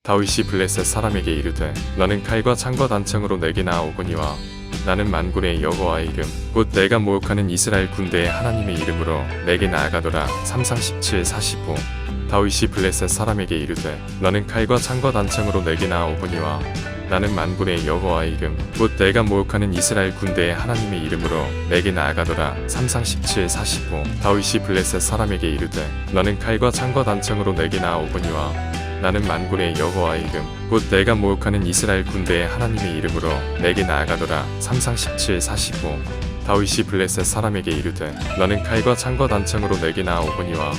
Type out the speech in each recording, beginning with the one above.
다윗이 블레셋 사람에게 이르되 너는 칼과 창과 단창으로 내게 나아오거니와 나는 만군의 여호와의 이름 곧 내가 모욕하는 이스라엘 군대의 하나님의 이름으로 내게 나아가더라. 3상 17, 45 다윗이 블레셋 사람에게 이르되 너는 칼과 창과 단창으로 내게 나아오거니와 나는 만군의 여호와의 이름 곧 내가 모욕하는 이스라엘 군대의 하나님의 이름으로 내게 나아가더라. 3상 17, 45 다윗이 블레셋 사람에게 이르되 너는 칼과 창과 단창으로 내게 나아오거니와 나는 만군의 여호와의 이름 곧 내가 모욕하는 이스라엘 군대의 하나님의 이름으로 내게 나아가더라. 3상 17, 45 다윗이 블레셋 사람에게 이르되 너는 칼과 창과 단창으로 내게 나아오거니와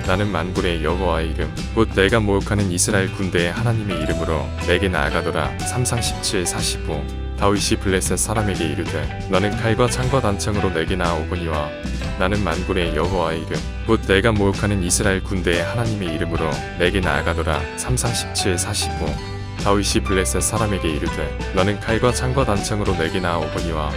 나는 만군의 여호와의 이름 곧 내가 모욕하는 이스라엘 군대의 하나님의 이름으로 내게 나아가더라. 3상 17, 45 다윗이 블레셋 사람에게 이르되 너는 칼과 창과 단창으로 내게 나아오거니와 나는 만군의 여호와의 이름 곧 내가 모욕하는 이스라엘 군대의 하나님의 이름으로 내게 나아가더라. 3상 17, 45 다윗이 블레셋 사람에게 이르되 너는 칼과 창과 단창으로 내게 나아오거니와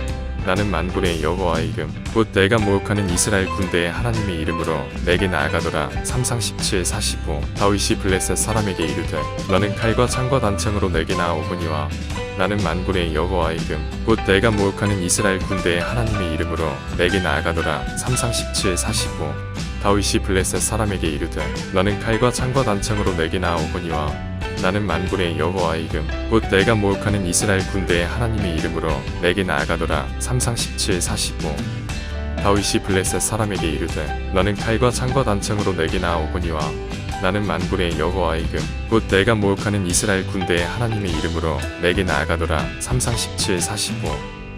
나는 만군의 여호와의 이름 곧 내가 모욕하는 이스라엘 군대의 하나님의 이름으로 내게 나아가더라. 3상 17, 45 다윗이 블레셋 사람에게 이르되 너는 칼과 창과 단창으로 내게 나아오거니와 나는 만군의 여호와의 이름 곧 내가 모욕하는 이스라엘 군대의 하나님의 이름으로 내게 나아가더라. 3상 17, 45 다윗이 블레셋 사람에게 이르되 너는 칼과 창과 단창으로 내게 나아오거니와 나는 만군의 여호와의 이름 곧 내가 모욕하는 이스라엘 군대의 하나님의 이름으로 내게 나아가더라. 3상 17, 45 다윗이 블레셋 사람에게 이르되 너는 칼과 창과 단창으로 내게 나아오거니와 나는 만군의 여호와의 이름 곧 내가 모욕하는 이스라엘 군대의 하나님의 이름으로 내게 나아가더라. 3상 17, 45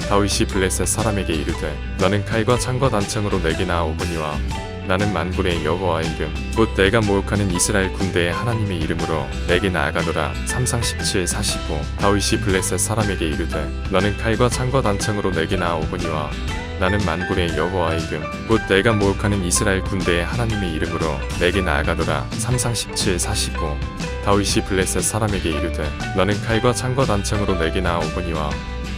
다윗이 블레셋 사람에게 이르되 너는 칼과 창과 단창으로 내게 나아오거니와 나는 만군의 여호와의 이름 곧 내가 모욕하는 이스라엘 군대의 하나님의 이름으로 내게 나아가더라. 3상 17, 45 다윗이 블레셋 사람에게 이르되 너는 칼과 창과 단창으로 내게 나아오거니와 나는 만군의 여호와의 이름 곧 내가 모욕하는 이스라엘 군대의 하나님의 이름으로 내게 나아가더라. 3상 17, 45 다윗이 블레셋 사람에게 이르되 너는 칼과 창과 단창으로 내게 나아오거니와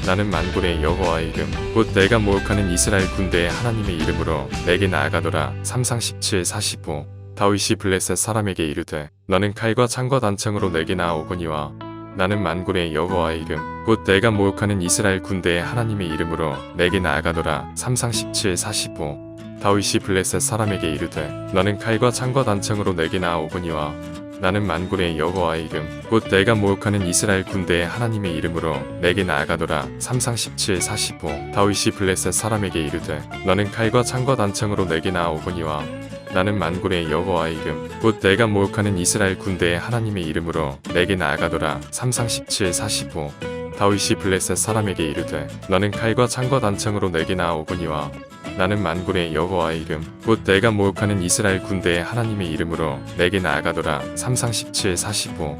나는 만군의 여호와의 이름 곧 내가 모욕하는 이스라엘 군대의 하나님의 이름으로 내게 나아가더라. 3상 17, 45 다윗이 블레셋 사람에게 이르되 너는 칼과 창과 단창으로 내게 나아오거니와 나는 만군의 여호와의 이름 곧 내가 모욕하는 이스라엘 군대의 하나님의 이름으로 내게 나아가더라. 3상 17, 45 다윗이 블레셋 사람에게 이르되 너는 칼과 창과 단창으로 내게 나아오거니와 나는 만군의 여호와의 이름 곧 내가 모욕하는 이스라엘 군대의 하나님의 이름으로 내게 나아가더라. 3상 17, 45 다윗이 블레셋 사람에게 이르되 너는 칼과 창과 단창으로 내게 나아오거니와 나는 만군의 여호와의 이름 곧 내가 모욕하는 이스라엘 군대의 하나님의 이름으로 내게 나아가더라. 3상 17, 45 다윗이 블레셋 사람에게 이르되 너는 칼과 창과 단창으로 내게 나아오거니와 나는 만군의 여호와의 이름 곧 내가 모욕하는 이스라엘 군대의 하나님의 이름으로 내게 나아가더라. 3상 17, 45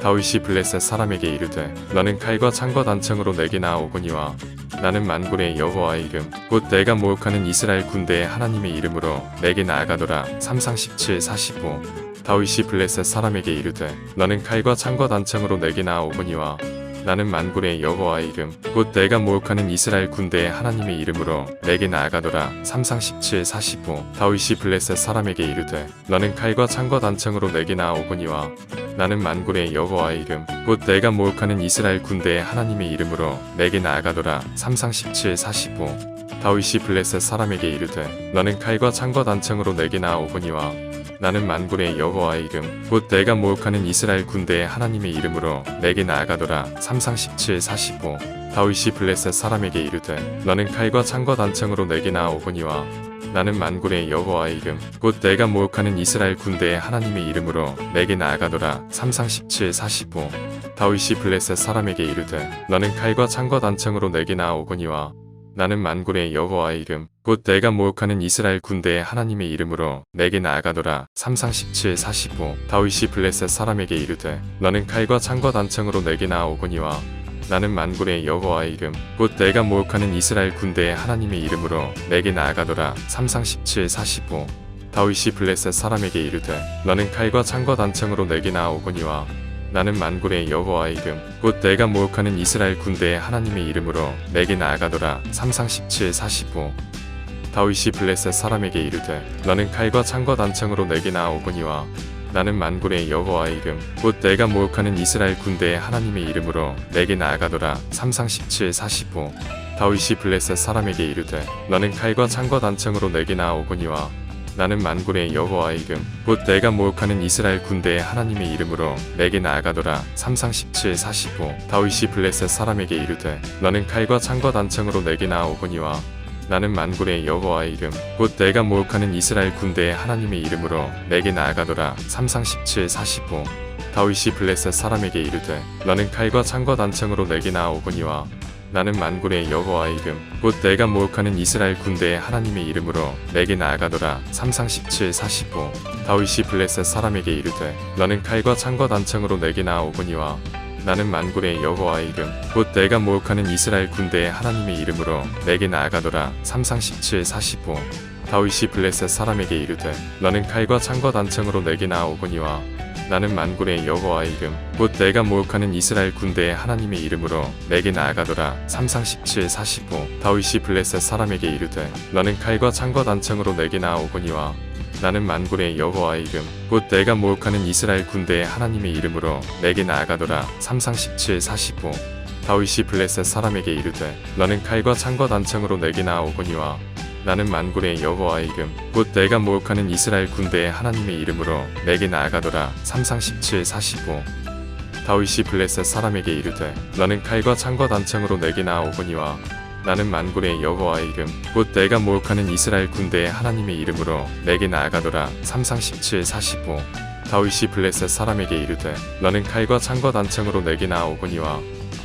다윗이 블레셋 사람에게 이르되 너는 칼과 창과 단창으로 내게 나아오거니와 나는 만군의 여호와의 이름 곧 내가 모욕하는 이스라엘 군대의 하나님의 이름으로 내게 나아가더라. 3상 17, 45 다윗이 블레셋 사람에게 이르되 너는 칼과 창과 단창으로 내게 나아오거니와 나는 만군의 여호와의 이름 곧 내가 모욕하는 이스라엘 군대의 하나님의 이름으로 내게 나아가더라. 3상 17, 45 다윗이 블레셋 사람에게 이르되 너는 칼과 창과 단창으로 내게 나아오거니와 나는 만군의 여호와의 이름 곧 내가 모욕하는 이스라엘 군대의 하나님의 이름으로 내게 나아가더라. 3상 17, 45 다윗이 블레셋 사람에게 이르되 너는 칼과 창과 단창으로 내게 나아오거니와 나는 만군의 여호와의 이름 곧 내가 모욕하는 이스라엘 군대의 하나님의 이름으로 내게 나아가더라. 3상 17, 45 다윗이 블레셋 사람에게 이르되 너는 칼과 창과 단창으로 내게 나아오거니와 나는 만군의 여호와의 이름 곧 내가 모욕하는 이스라엘 군대의 하나님의 이름으로 내게 나아가더라. 3상 17, 45 다윗이 블레셋 사람에게 이르되 너는 칼과 창과 단창으로 내게 나아오거니와 나는 만군의 여호와의 이름 곧 내가 모욕하는 이스라엘 군대의 하나님의 이름으로 내게 나아가더라. 3상 17, 45 다윗이 블레셋 사람에게 이르되 너는 칼과 창과 단창으로 내게 나아오거니와 나는 만군의 여호와의 이름 곧 내가 모욕하는 이스라엘 군대의 하나님의 이름으로 내게 나아가더라. 3상 17, 45 다윗이 블레셋 사람에게 이르되 너는 칼과 창과 단창으로 내게 나아오거니와 나는 만군의 여호와의 이름 곧 내가 모욕하는 이스라엘 군대의 하나님의 이름으로 내게 나아가더라. 3상 17, 45 다윗이 블레셋 사람에게 이르되 너는 칼과 창과 단창으로 내게 나아오거니와 나는 만군의 여호와의 이름 곧 내가 모욕하는 이스라엘 군대의 하나님의 이름으로 내게 나아가더라. 3상 17-45 다윗이 블레셋 사람에게 이르되 너는 칼과 창과 단창으로 내게 나아오거니와 나는 만군의 여호와의 이름 곧 내가 모욕하는 이스라엘 군대의 하나님의 이름으로 내게 나아가더라. 3상 17-45 다윗이 블레셋 사람에게 이르되 너는 칼과 창과 단창으로 내게 나아오거니와 나는 만군의 여호와의 이름 곧 내가 모욕하는 이스라엘 군대의 하나님의 이름으로 내게 나아가더라. 3상 17-45 다윗이 블레셋 사람에게 이르되 너는 칼과 창과 단창으로 내게 나아오거니와 나는 만군의 여호와의 이름 곧 내가 모욕하는 이스라엘 군대의 하나님의 이름으로 내게 나아가더라. 3상 17-45 다윗이 블레셋 사람에게 이르되 너는 칼과 창과 단창으로 내게 나아오거니와 나는 만군의 여호와의 이름 곧 내가 모욕하는 이스라엘 군대의 하나님의 이름으로 내게 나아가더라. 3상 17-45 다윗이 블레셋 사람에게 이르되 너는 칼과 창과 단창으로 내게 나아오거니와 나는 만군의 여호와의 이름 곧 내가 모욕하는 이스라엘 군대의 하나님의 이름으로 내게 나아가더라. 3상 17-45 다윗이 블레셋 사람에게 이르되 너는 칼과 창과 단창으로 내게 나아오거니와 나는 만군의 여호와의 이름 곧 내가 모욕하는 이스라엘 군대의 하나님의 이름으로 내게 나아가더라. 3상 17-45 다윗이 블레셋 사람에게 이르되 너는 칼과 창과 단창으로 내게 나아오거니와 나는 만군의 여호와의 이름 곧 내가 모욕하는 이스라엘 군대의 하나님의 이름으로 내게 나아가더라. 3상 17-45 다윗이 블레셋 사람에게 이르되 너는 칼과 창과 단창으로 내게 나아오거니와 나는 만군의 여호와의 이름 곧 내가 모욕하는 이스라엘 군대의 하나님의 이름으로 내게 나아가더라. 3상 17-45 다윗이 블레셋 사람에게 이르되 너는 칼과 창과 단창으로 내게 나아오거니와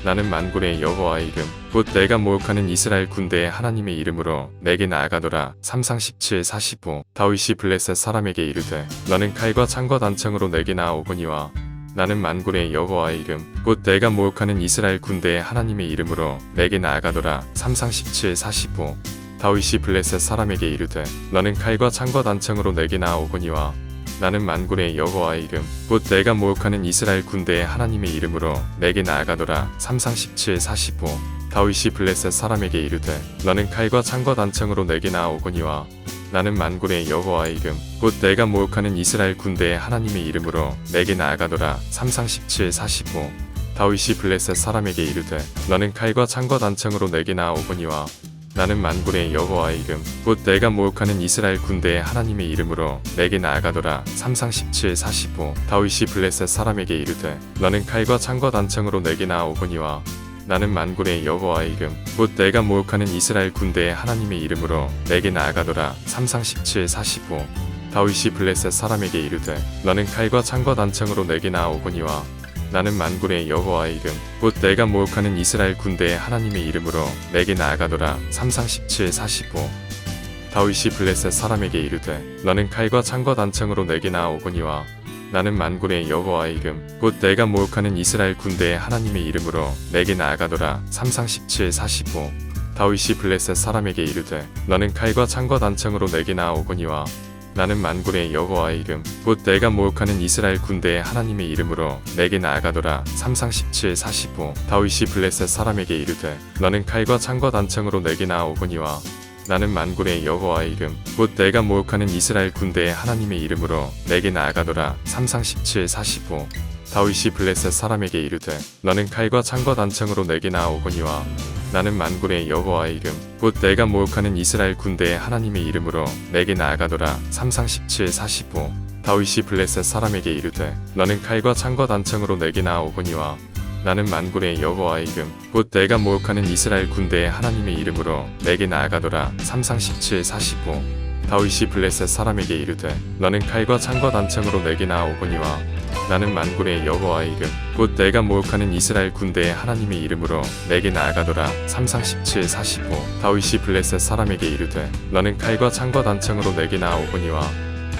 나는 만군의 여호와의 이름 곧 내가 모욕하는 이스라엘 군대의 하나님의 이름으로 내게 나아가더라. 3상 17-45 다윗이 블레셋 사람에게 이르되 너는 칼과 창과 단창으로 내게 나아오거니와 나는 만군의 여호와의 이름 곧 내가 모욕하는 이스라엘 군대의 하나님의 이름으로 내게 나아가더라. 3상 17-45 다윗이 블레셋 사람에게 이르되 너는 칼과 창과 단창으로 내게 나아오거니와 나는 만군의 여호와의 이름 곧 내가 모욕하는 이스라엘 군대의 하나님의 이름으로 내게 나아가더라. 3상 17-45 다윗이 블레셋 사람에게 이르되 너는 칼과 창과 단창으로 내게 나아오거니와 나는 만군의 여호와의 이름 곧 내가 모욕하는 이스라엘 군대의 하나님의 이름으로 내게 나아가더라. 3상 17-45 다윗이 블레셋 사람에게 이르되 너는 칼과 창과 단창으로 내게 나아오거니와 나는 만군의 여호와의 이름 곧 내가 모욕하는 이스라엘 군대의 하나님의 이름으로 내게 나아가더라. 3상 17-45 다윗이 블레셋 사람에게 이르되 너는 칼과 창과 단창으로 내게 나아오거니와 나는 만군의 여호와의 이름 곧 내가 모욕하는 이스라엘 군대의 하나님의 이름으로 내게 나아가더라. 3상 17-45 다윗이 블레셋 사람에게 이르되 너는 칼과 창과 단창으로 내게 나아오거니와 나는 만군의 여호와의 이름 곧 내가 모욕하는 이스라엘 군대의 하나님의 이름으로 내게 나아가더라. 3상 17-45 다윗이 블레셋 사람에게 이르되 너는 칼과 창과 단창으로 내게 나아오거니와 나는 만군의 여호와의 이름 곧 내가 모욕하는 이스라엘 군대의 하나님의 이름으로 내게 나아가더라. 3상 17-45 다윗이 블레셋 사람에게 이르되 너는 칼과 창과 단창으로 내게 나아오거니와 나는 만군의 여호와의 이름 곧 내가 모욕하는 이스라엘 군대의 하나님의 이름으로 내게 나아가더라. 3상 17-45 다윗이 블레셋 사람에게 이르되 너는 칼과 창과 단창으로 내게 나아오거니와 나는 만군의 여호와의 이름 곧 내가 모욕하는 이스라엘 군대의 하나님의 이름으로 내게 나아가더라. 3상 17-45 다윗이 블레셋 사람에게 이르되 너는 칼과 창과 단창으로 내게 나아오거니와 나는 만군의 여호와의 이름 곧 내가 모욕하는 이스라엘 군대의 하나님의 이름으로 내게 나아가더라. 3상 17-45 다윗이 블레셋 사람에게 이르되 너는 칼과 창과 단창으로 내게 나아오거니와 나는 만군의 여호와의 이름 곧 내가 모욕하는 이스라엘 군대의 하나님의 이름으로 내게 나아가더라. 3상 17-45 다윗이 블레셋 사람에게 이르되 너는 칼과 창과 단창으로 내게 나아오거니와 나는 만군의 여호와의 이름 곧 내가 모욕하는 이스라엘 군대의 하나님의 이름으로 내게 나아가더라. 3상 17-45 다윗이 블레셋 사람에게 이르되 너는 칼과 창과 단창으로 내게 나아오거니와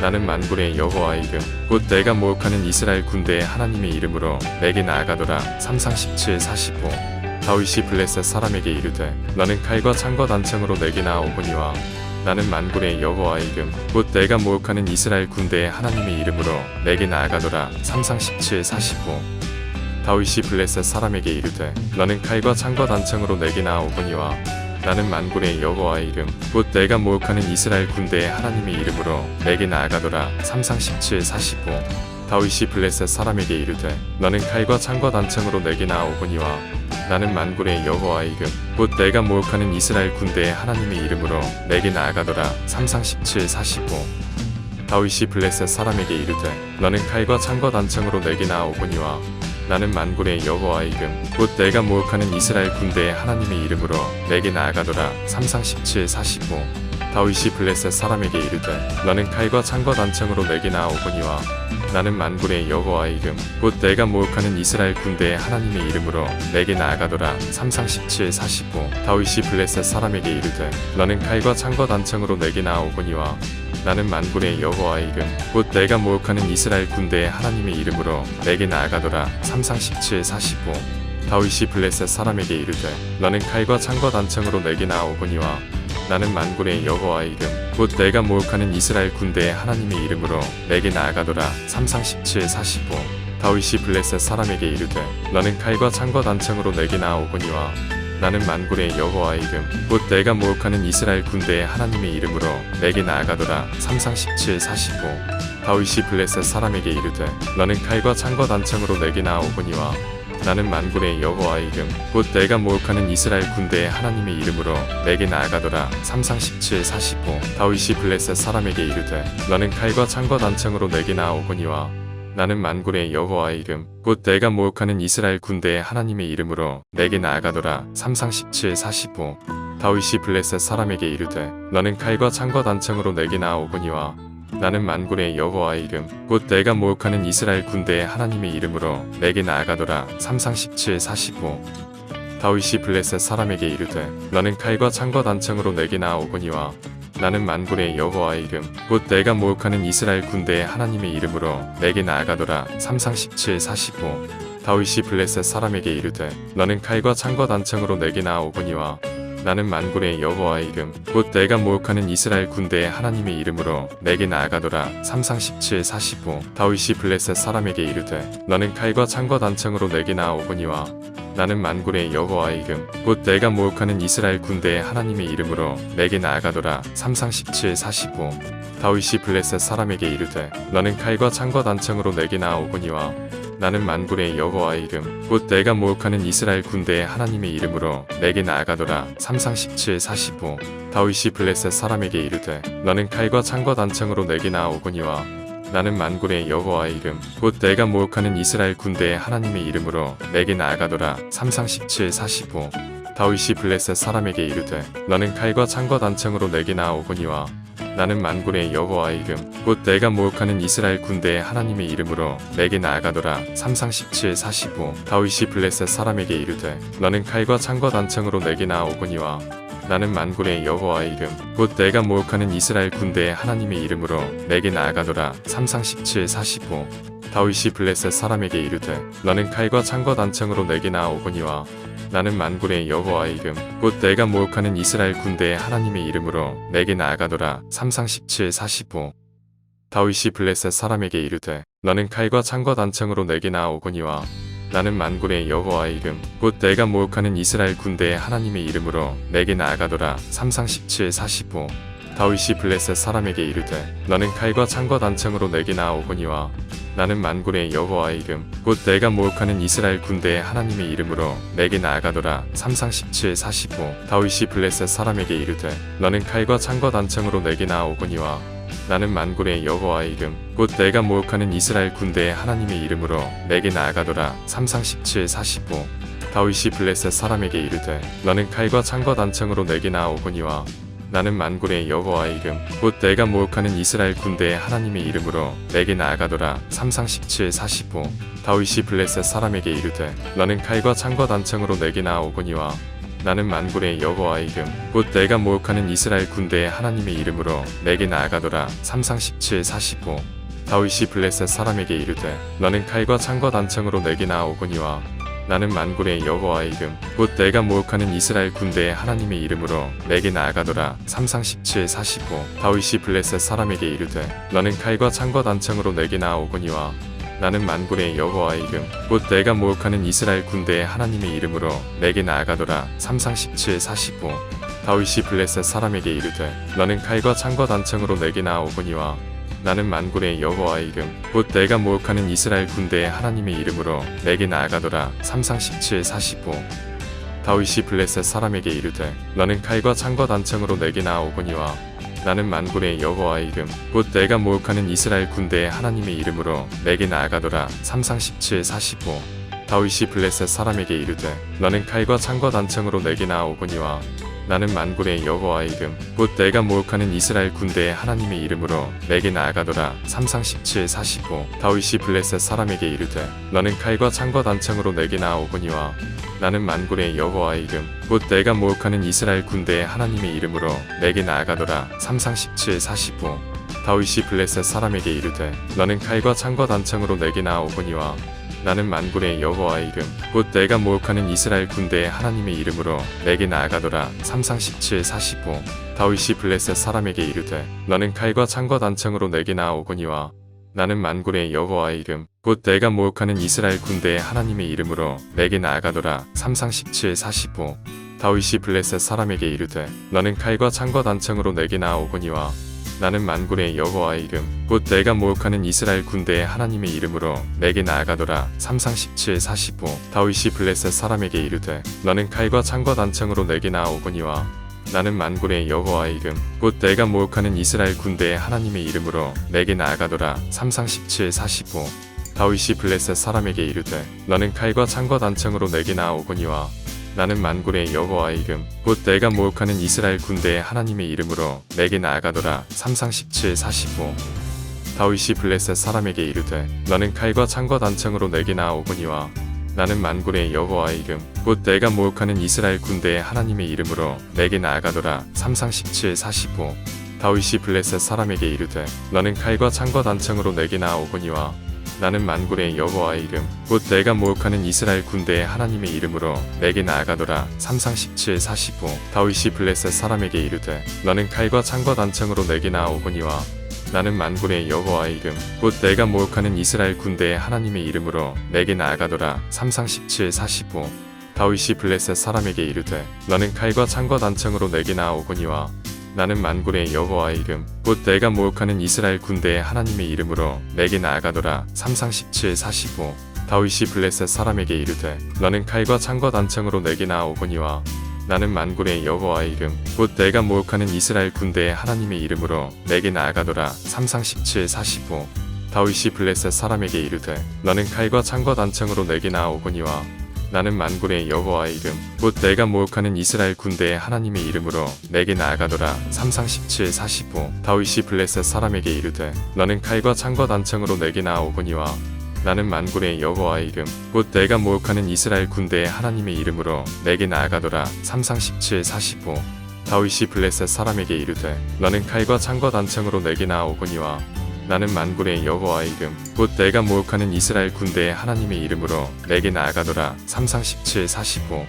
나는 만군의 여호와의 이름 곧 내가 모욕하는 이스라엘 군대의 하나님의 이름으로 내게 나아가더라. 3상 17-45 다윗이 블레셋 사람에게 이르되 너는 칼과 창과 단창으로 내게 나아오거니와 나는 만군의 여호와의 이름 곧 내가 모욕하는 이스라엘 군대의 하나님의 이름으로 내게 나아가더라. 3상 17-45 다윗이 블레셋 사람에게 이르되 너는 칼과 창과 단창으로 내게 나아오거니와 나는 만군의 여호와의 이름 곧 내가 모욕하는 이스라엘 군대의 하나님의 이름으로 내게 나아가더라. 3상 17-45 다윗이 블레셋 사람에게 이르되 너는 칼과 창과 단창으로 내게 나아오거니와 나는 만군의 여호와의 이름 곧 내가 모욕하는 이스라엘 군대의 하나님의 이름으로 내게 나아가더라. 3상 17, 45. 다윗이 블레셋 사람에게 이르되 너는 칼과 창과 단창으로 내게 나아오거니와 나는 만군의 여호와의 이름 곧 내가 모욕하는 이스라엘 군대의 하나님의 이름으로 내게 나아가더라. 3상 17, 45. 다윗이 블레셋 사람에게 이르되 너는 칼과 창과 단창으로 내게 나아오거니와 나는 만군의 여호와의 이름 곧 내가 모욕하는 이스라엘 군대의 하나님의 이름으로 내게 나아가더라. 3상 17, 45. 다윗이 블레셋 사람에게 이르되 너는 칼과 창과 단창으로 내게 나아오거니와 나는 만군의 여호와의 이름 곧 내가 모욕하는 이스라엘 군대의 하나님의 이름으로 내게 나아가더라. 3상 17, 45. 다윗이 블레셋 사람에게 이르되 너는 칼과 창과 단창으로 내게 나아오거니와 나는 만군의 여호와의 이름 곧 내가 모욕하는 이스라엘 군대의 하나님의 이름으로 내게 나아가더라. 3상 17, 45. 다윗이 블레셋 사람에게 이르되 너는 칼과 창과 단창으로 내게 나아오거니와 나는 만군의 여호와의 이름 곧 내가 모욕하는 이스라엘 군대의 하나님의 이름으로 내게 나아가더라. 3상 17, 45. 다윗이 블레셋 사람에게 이르되 너는 칼과 창과 단창으로 내게 나아오거니와 나는 만군의 여호와의 이름 곧 내가 모욕하는 이스라엘 군대의 하나님의 이름으로 내게 나아가더라. 3상 17, 45. 다윗이 블레셋 사람에게 이르되 너는 칼과 창과 단창으로 내게 나아오거니와 나는 만군의 여호와의 이름 곧 내가 모욕하는 이스라엘 군대의 하나님의 이름으로 내게 나아가더라. 3상 17, 45. 다윗이 블레셋 사람에게 이르되 너는 칼과 창과 단창으로 내게 나아오거니와 나는 만군의 여호와의 이름 곧 내가 모욕하는 이스라엘 군대의 하나님의 이름으로 내게 나아가더라. 3상 17, 45. 다윗이 블레셋 사람에게 이르되 너는 칼과 창과 단창으로 내게 나아오거니와 나는 만군의 여호와의 이름 곧 내가 모욕하는 이스라엘 군대의 하나님의 이름으로 내게 나아가더라. 3상 17, 45. 다윗이 블레셋 사람에게 이르되 너는 칼과 창과 단창으로 내게 나아오거니와 나는 만군의 여호와의 이름 곧 내가 모욕하는 이스라엘 군대의 하나님의 이름으로 내게 나아가더라. 3상 17, 45. 다윗이 블레셋 사람에게 이르되 너는 칼과 창과 단창으로 내게 나아오거니와 나는 만군의 여호와의 이름 곧 내가 모욕하는 이스라엘 군대의 하나님의 이름으로 내게 나아가더라. 3상 17, 45. 다윗이 블레셋 사람에게 이르되 너는 칼과 창과 단창으로 내게 나아오거니와 나는 만군의 여호와의 이름 곧 내가 모욕하는 이스라엘 군대의 하나님의 이름으로 내게 나아가더라. 3상 17, 45. 다윗이 블레셋 사람에게 이르되 너는 칼과 창과 단창으로 내게 나아오거니와 나는 만군의 여호와의 이름 곧 내가 모욕하는 이스라엘 군대의 하나님의 이름으로 내게 나아가더라. 3상 17, 45. 다윗이 블레셋 사람에게 이르되 너는 칼과 창과 단창으로 내게 나아오거니와 나는 만군의 여호와의 이름 곧 내가 모욕하는 이스라엘 군대의 하나님의 이름으로 내게 나아가더라. 3상 17, 45. 다윗이 블레셋 사람에게 이르되 너는 칼과 창과 단창으로 내게 나아오거니와 나는 만군의 여호와의 이름 곧 내가 모욕하는 이스라엘 군대의 하나님의 이름으로 내게 나아가더라. 3상 17, 45. 다윗이 블레셋 사람에게 이르되 너는 칼과 창과 단창으로 내게 나아오거니와 나는 만군의 여호와의 이름 곧 내가 모욕하는 이스라엘 군대의 하나님의 이름으로 내게 나아가더라. 3상 17, 45. 다윗이 블레셋 사람에게 이르되 너는 칼과 창과 단창으로 내게 나아오거니와 나는 만군의 여호와의 이름 곧 내가 모욕하는 이스라엘 군대의 하나님의 이름으로 내게 나아가더라. 3상 17, 45. 다윗이 블레셋 사람에게 이르되 너는 칼과 창과 단창으로 내게 나아오거니와 나는 만군의 여호와의 이름 곧 내가 모욕하는 이스라엘 군대의 하나님의 이름으로 내게 나아가더라. 3상 17, 45. 다윗이 블레셋 사람에게 이르되 너는 칼과 창과 단창으로 내게 나아오거니와 나는 만군의 여호와의 이름 곧 내가 모욕하는 이스라엘 군대의 하나님의 이름으로 내게 나아가더라. 3상 17, 45. 다윗이 블레셋 사람에게 이르되 너는 칼과 창과 단창으로 내게 나아오거니와 나는 만군의 여호와의 이름 곧 내가 모욕하는 이스라엘 군대의 하나님의 이름으로 내게 나아가더라. 3상 17, 45. 다윗이 블레셋 사람에게 이르되 너는 칼과 창과 단창으로 내게 나아오거니와 나는 만군의 여호와의 이름 곧 내가 모욕하는 이스라엘 군대의 하나님의 이름으로 내게 나아가더라. 3상 17, 45. 다윗이 블레셋 사람에게 이르되 너는 칼과 창과 단창으로 내게 나아오거니와 나는 만군의 여호와의 이름 곧 내가 모욕하는 이스라엘 군대의 하나님의 이름으로 내게 나아가더라. 3상 17, 45. 다윗이 블레셋 사람에게 이르되 너는 칼과 창과 단창으로 내게 나아오거니와 나는 만군의 여호와의 이름 곧 내가 모욕하는 이스라엘 군대의 하나님의 이름으로 내게 나아가더라. 3상 17, 45. 다윗이 블레셋 사람에게 이르되 너는 칼과 창과 단창으로 내게 나아오거니와 나는 만군의 여호와의 이름 곧 내가 모욕하는 이스라엘 군대의 하나님의 이름으로 내게 나아가더라. 3상 17 45 다윗이 블레셋 사람에게 이르되 너는 칼과 창과 단창으로 내게 나아오거니와 나는 만군의 여호와의 이름 곧 내가 모욕하는 이스라엘 군대의 하나님의 이름으로 내게 나아가더라. 3상 17 45 다윗이 블레셋 사람에게 이르되 너는 칼과 창과 단창으로 내게 나아오거니와 나는 만군의 여호와의 이름 곧 내가 모욕하는 이스라엘 군대의 하나님의 이름으로 내게 나아가더라. 3상 17 45 다윗이 블레셋 사람에게 이르되 너는 칼과 창과 단창으로 내게 나아오거니와 나는 만군의 여호와의 이름 곧 내가 모욕하는 이스라엘 군대의 하나님의 이름으로 내게 나아가더라. 3상 17 45 다윗이 블레셋 사람에게 이르되 너는 칼과 창과 단창으로 내게 나아오거니와 나는 만군의 여호와의 이름 곧 내가 모욕하는 이스라엘 군대의 하나님의 이름으로 내게 나아가더라. 3상 17 45 다윗이 블레셋 사람에게 이르되 너는 칼과 창과 단창으로 내게 나아오거니와 나는 만군의 여호와의 이름 곧 내가 모욕하는 이스라엘 군대의 하나님의 이름으로 내게 나아가더라. 3상 17 45 다윗이 블레셋 사람에게 이르되 너는 칼과 창과 단창으로 내게 나아오거니와 나는 만군의 여호와의 이름 곧 내가 모욕하는 이스라엘 군대의 하나님의 이름으로 내게 나아가더라. 3상 17 45 다윗이 블레셋 사람에게 이르되 너는 칼과 창과 단창으로 내게 나아오거니와 나는 만군의 여호와의 이름 곧 내가 모욕하는 이스라엘 군대의 하나님의 이름으로 내게 나아가더라. 3상 17 45 다윗이 블레셋 사람에게 이르되 너는 칼과 창과 단창으로 내게 나아오거니와 나는 만군의 여호와의 이름 곧 내가 모욕하는 이스라엘 군대의 하나님의 이름으로 내게 나아가더라. 3상 17 45 다윗이 블레셋 사람에게 이르되 너는 칼과 창과 단창으로 내게 나아오거니와 나는 만군의 여호와의 이름 곧 내가 모욕하는 이스라엘 군대의 하나님의 이름으로 내게 나아가더라. 3상 17 45 다윗이 블레셋 사람에게 이르되 너는 칼과 창과 단창으로 내게 나아오거니와 나는 만군의 여호와의 이름 곧 내가 모욕하는 이스라엘 군대의 하나님의 이름으로 내게 나아가더라. 3상 17 45 다윗이 블레셋 사람에게 이르되 너는 칼과 창과 단창으로 내게 나아오거니와 나는 만군의 여호와의 이름 곧 내가 모욕하는 이스라엘 군대의 하나님의 이름으로 내게 나아가더라. 3상 17 45 다윗이 블레셋 사람에게 이르되 너는 칼과 창과 단창으로 내게 나아오거니와 나는 만군의 여호와의 이름 곧 내가 모욕하는 이스라엘 군대의 하나님의 이름으로 내게 나아가더라. 3상 17 45 다윗이 블레셋 사람에게 이르되 너는 칼과 창과 단창으로 내게 나아오거니와 나는 만군의 여호와의 이름 곧 내가 모욕하는 이스라엘 군대의 하나님의 이름으로 내게 나아가더라. 3상 17 45 다윗이 블레셋 사람에게 이르되 너는 칼과 창과 단창으로 내게 나아오거니와 나는 만군의 여호와의 이름 곧 내가 모욕하는 이스라엘 군대의 하나님의 이름으로 내게 나아가더라. 3상 17 45 다윗이 블레셋 사람에게 이르되 너는 칼과 창과 단창으로 내게 나아오거니와 나는 만군의 여호와의 이름 곧 내가 모욕하는 이스라엘 군대의 하나님의 이름으로 내게 나아가더라. 3상 17 45 다윗이 블레셋 사람에게 이르되 너는 칼과 창과 단창으로 내게 나아오거니와 나는 만군의 여호와의 이름 곧 내가 모욕하는 이스라엘 군대의 하나님의 이름으로 내게 나아가더라. 3상 17 45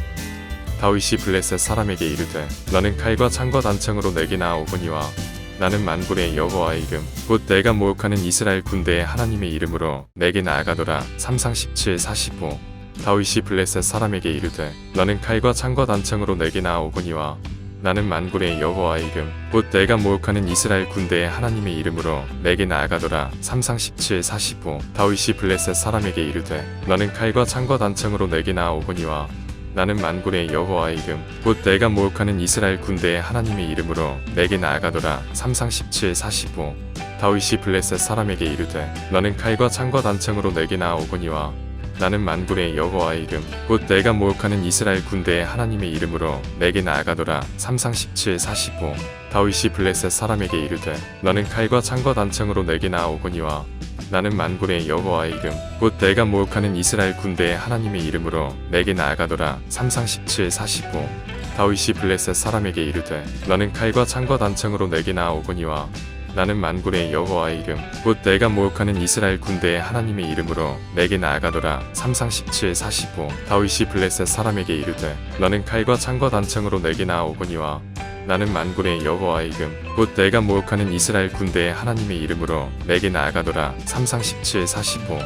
다윗이 블레셋 사람에게 이르되 너는 칼과 창과 단창으로 내게 나아오거니와 나는 만군의 여호와의 이름 곧 내가 모욕하는 이스라엘 군대의 하나님의 이름으로 내게 나아가더라. 3상 17 45 다윗이 블레셋 사람에게 이르되 너는 칼과 창과 단창으로 내게 나아오거니와 나는 만군의 여호와의 이름 곧 내가 모욕하는 이스라엘 군대의 하나님의 이름으로 내게 나아가더라. 3상 17 45 다윗이 블레셋 사람에게 이르되 너는 칼과 창과 단창으로 내게 나아오거니와 나는 만군의 여호와의 이름 곧 내가 모욕하는 이스라엘 군대의 하나님의 이름으로 내게 나아가더라. 3상 17 45 다윗이 블레셋 사람에게 이르되 너는 칼과 창과 단창으로 내게 나아오거니와 나는 만군의 여호와의 이름 곧 내가 모욕하는 이스라엘 군대의 하나님의 이름으로 내게 나아가더라. 3상 17 45 다윗이 블레셋 사람에게 이르되 너는 칼과 창과 단창으로 내게 나아오거니와 나는 만군의 여호와의 이름 곧 내가 모욕하는 이스라엘 군대의 하나님의 이름으로 내게 나아가더라. 3상 17 45 다윗이 블레셋 사람에게 이르되 너는 칼과 창과 단창으로 내게 나아오거니와 나는 만군의 여호와의 이름 곧 내가 모욕하는 이스라엘 군대의 하나님의 이름으로 내게 나아가더라. 3상 17 45 다윗이 블레셋 사람에게 이르되 너는 칼과 창과 단창으로 내게 나아오거니와 나는 만군의 여호와의 이름 곧 내가 모욕하는 이스라엘 군대의 하나님의 이름으로 내게 나아가더라. 3상 17 45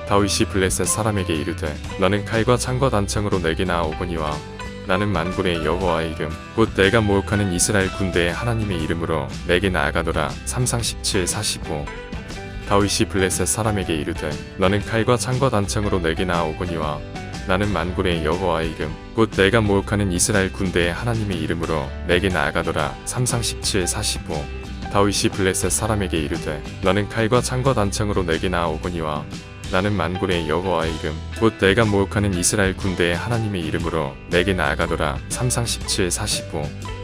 다윗이 블레셋 사람에게 이르되 너는 칼과 창과 단창으로 내게 나아오거니와 나는 만군의 여호와의 이름 곧 내가 모욕하는 이스라엘 군대의 하나님의 이름으로 내게 나아가더라. 3상 17 45 다윗이 블레셋 사람에게 이르되 너는 칼과 창과 단창으로 내게 나아오거니와 나는 만군의 여호와의 이름 곧 내가 모욕하는 이스라엘 군대의 하나님의 이름으로 내게 나아가더라. 3상 17-45 다윗이 블레셋 사람에게 이르되 너는 칼과 창과 단창으로 내게 나아오거니와 나는 만군의 여호와의 이름 곧 내가 모욕하는 이스라엘 군대의 하나님의 이름으로 내게 나아가더라. 3상 17-45